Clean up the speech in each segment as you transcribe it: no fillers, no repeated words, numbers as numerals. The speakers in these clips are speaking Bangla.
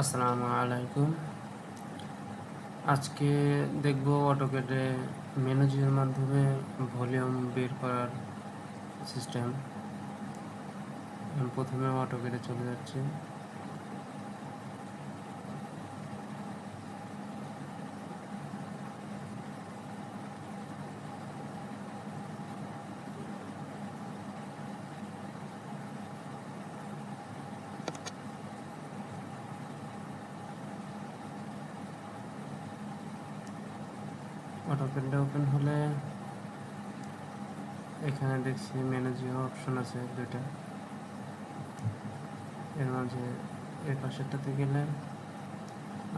আসসালামু আলাইকুম। আজকে দেখব অটোক্যাডে মেনুজিওর মাধ্যমে ভলিউম বের করার সিস্টেম। আমি প্রথমে অটোক্যাডে চলে যাচ্ছি। অটোক্যাডে ওপেন হলে এখানে দেখছি মেনুজিও অপশন আছে দুইটা। এর মাঝে এর পাশেরটাতে গেলে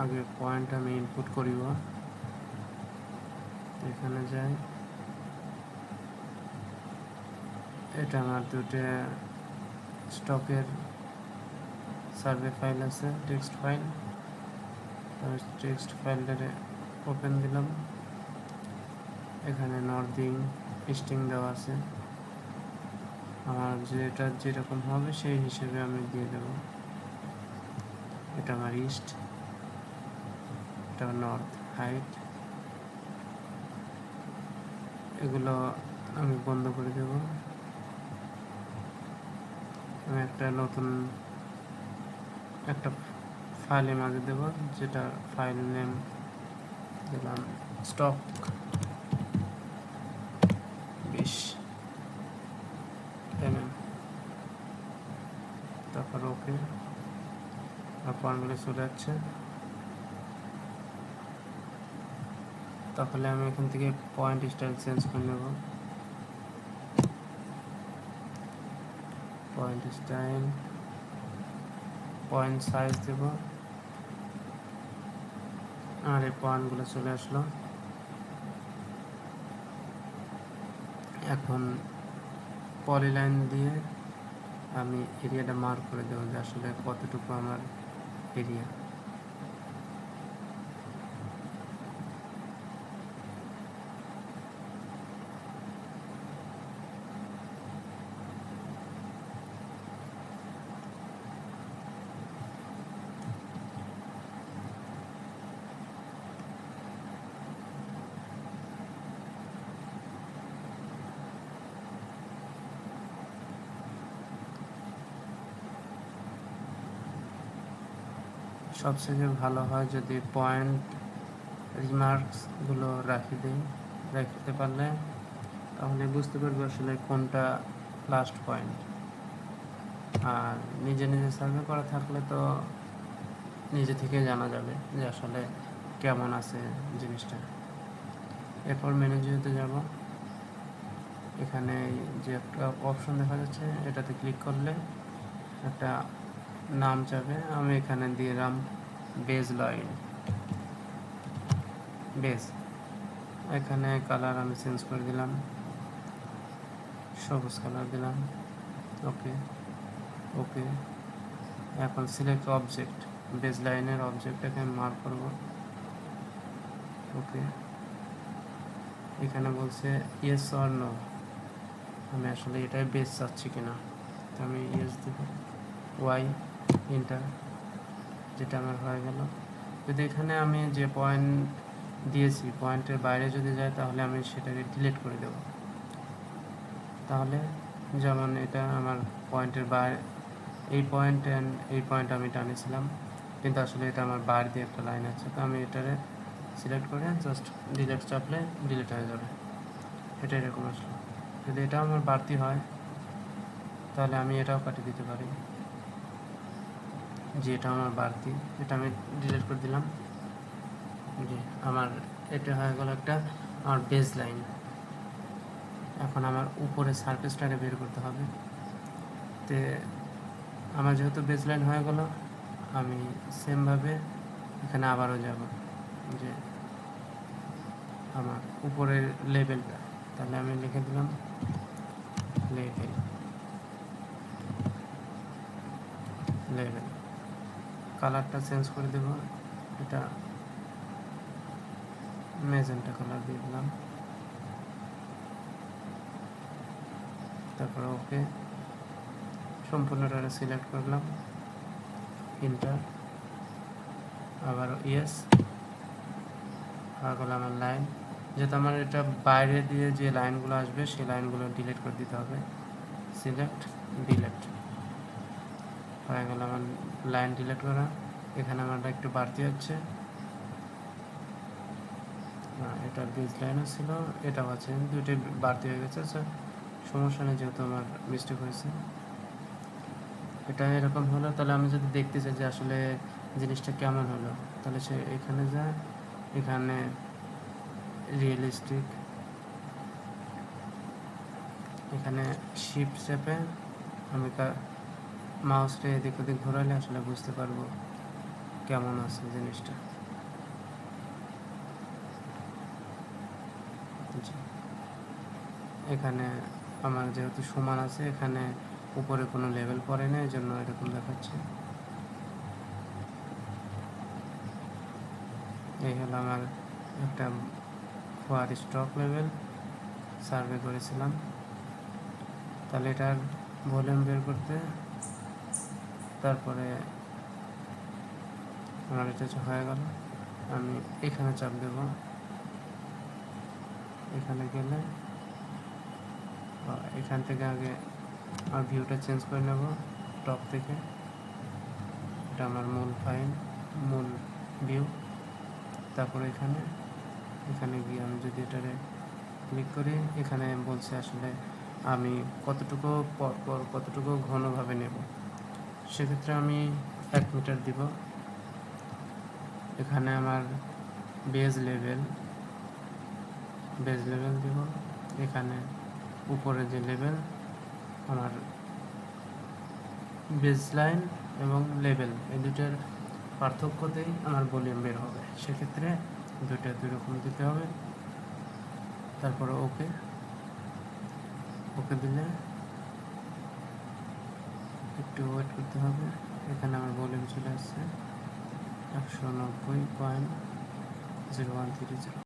আগে পয়েন্ট আমি ইনপুট করিব। এখানে যাই, এটা আমার দুটো স্টকের সার্ভে ফাইল আছে, টেক্সট ফাইল। টেক্সট ফাইলটারে ওপেন দিলাম। এখানে নর্দিং ইস্টিং দেওয়া আছে, আমার যেটা যেরকম হবে সেই হিসেবে আমি দিয়ে দেব। এটা আমার ইস্ট, এটা নর্থ, হাইট, এগুলো আমি বন্ধ করে দেব। আমি একটা নতুন একটা ফাইলের মাঝে দেব, যেটা ফাইল নেম দিলাম স্টক 20 mm। তারপর ওকে, পয়েন্টগুলো চলে যাচ্ছে। তাহলে আমি এখান থেকে পয়েন্ট স্টাইল চেঞ্জ করে নেব। পয়েন্ট স্টাইল, পয়েন্ট সাইজ দেব, আর এই পয়েন্টগুলো চলে আসলো। এখন পলিলাইন দিয়ে আমি এরিয়াটা মার্ক করে দেবো যে আসলে কতটুকু আমার এরিয়া। সবচেয়ে ভালো হয় যদি পয়েন্ট রিমার্কসগুলো রাখতে পারলে, তাহলে বুঝতে পারবো আসলে কোনটা লাস্ট পয়েন্ট। আর নিজে নিজে সার্ভে করা থাকলে তো নিজে থেকে জানা যাবে যে আসলে কেমন আছে জিনিসটা। এরপর মেনুজিওতে যাব। এখানে যে একটা অপশন দেখা যাচ্ছে, এটাতে ক্লিক করলে একটা নাম চাবে। আমি এখানে দিয়ে দিলাম বেজ লাইন, বেজ। এখানে কালার আমি চেঞ্জ করে দিলাম, সবুজ কালার দিলাম। ওকে ওকে। এখন সিলেক্ট অবজেক্ট, বেজ লাইনের অবজেক্টটাকে আমি মার্ক করব। ওকে। এখানে বলছে ইয়েস অর নো, আমি আসলে এটাই বেজ চাচ্ছি কিনা, তো আমি ইয়েস দেব। ওয়াই, ইন্টার, যেটা আমার হয়ে গেল। যদি এখানে আমি যে পয়েন্ট দিয়েছি পয়েন্টের বাইরে যদি যায়, তাহলে আমি সেটাকে ডিলিট করে দেব। তাহলে যেমন এটা আমার পয়েন্টের বাইরে, এই পয়েন্ট অ্যান্ড এই পয়েন্ট আমি টানেছিলাম, কিন্তু আসলে এটা আমার বাইরে দিয়ে একটা লাইন আছে, তো আমি এটারে সিলেক্ট করে জাস্ট ডিলিট চাপলে ডিলিট হয়ে যাবে। এটা এরকম আসলো। যদি এটা আমার বাড়তি হয়, তাহলে আমি এটাও কাটিয়ে দিতে পারি, যে এটা আমার বাড়তি, এটা আমি ডিলিট করে দিলাম। জি, আমার এটা হয়ে গেল একটা আমার বেজ লাইন। এখন আমার উপরে সারফেসটাকে বের করতে হবে। তে আমার যেহেতু বেজ লাইন হয়ে গেল, আমি সেমভাবে এখানে আবারও যাব, যে আমার উপরের লেভেলটা, তাহলে আমি লিখে দিলাম লেভেল, লেভেল। কালারটা চেঞ্জ করে দেব, এটা ম্যাজেন্টা কালার দিয়ে দিলাম। তারপর ওকে, সম্পূর্ণটা সিলেক্ট করলাম, ইন্টার। আবার ইয়েস আর করলাম আমার লাইন, যেহেতু আমার এটা বাইরে দিয়ে যে লাইনগুলো আসবে সেই লাইনগুলো ডিলিট করে দিতে হবে, সিলেক্ট ডিলিট হয়ে গেল আমার লাইন ডিলিট করা। এখানে আমার একটু বাড়তি হচ্ছে, এটা বেজ লাইনও ছিল, এটাও আছে, দুইটাই বাড়তি হয়ে গেছে। আচ্ছা সমস্যা নেই, যেহেতু আমার মিস্টেক হয়েছে। এটা এরকম হলো, তাহলে আমি যদি দেখতে চাই যে আসলে জিনিসটা কেমন হলো, তাহলে সে এখানে যায়, এখানে রিয়েলিস্টিক, এখানে শিফট চেপে আমি মাউসটা এদিক ওদিক ঘোরালে আসলে বুঝতে পারবো কেমন আছে জিনিসটা। এখানে আমার যেহেতু সমান আছে, এখানে উপরে কোনো লেভেল পড়ে না, এই জন্য এরকম দেখাচ্ছে। এই হলো আমার একটা খোয়ার স্টক লেভেল সার্ভে করেছিলাম। তাহলে এটার ভলিউম বের করতে, তারপরে আমার এটা হয়ে গেল। আমি এখানে চাপ দেব, এখানে গেলে এখান থেকে আগে আমার ভিউটা চেঞ্জ করে নেব টপ থেকে। এটা আমার মূল ফাইল, মূল ভিউ। তারপরে এখানে গিয়ে আমি যদি এটারে ক্লিক করি, এখানে বলছে আসলে আমি কতটুকু পরপর কতটুকু ঘনভাবে নেব। সেক্ষেত্রে আমি 1 মিটার দিব। এখানে আমার বেজ লেভেল দিব। এখানে উপরে যে লেভেল, আমার বেজ লাইন এবং লেভেল এই দুটার পার্থক্যতেই আমার ভলিউম বের হবে। সেক্ষেত্রে দুইটা দুই রকম দিতে হবে। তারপরে ওকে দিলে একটু ওয়েট করতে হবে। এখানে আমার ভলিউম চলে আসছে 190.0130।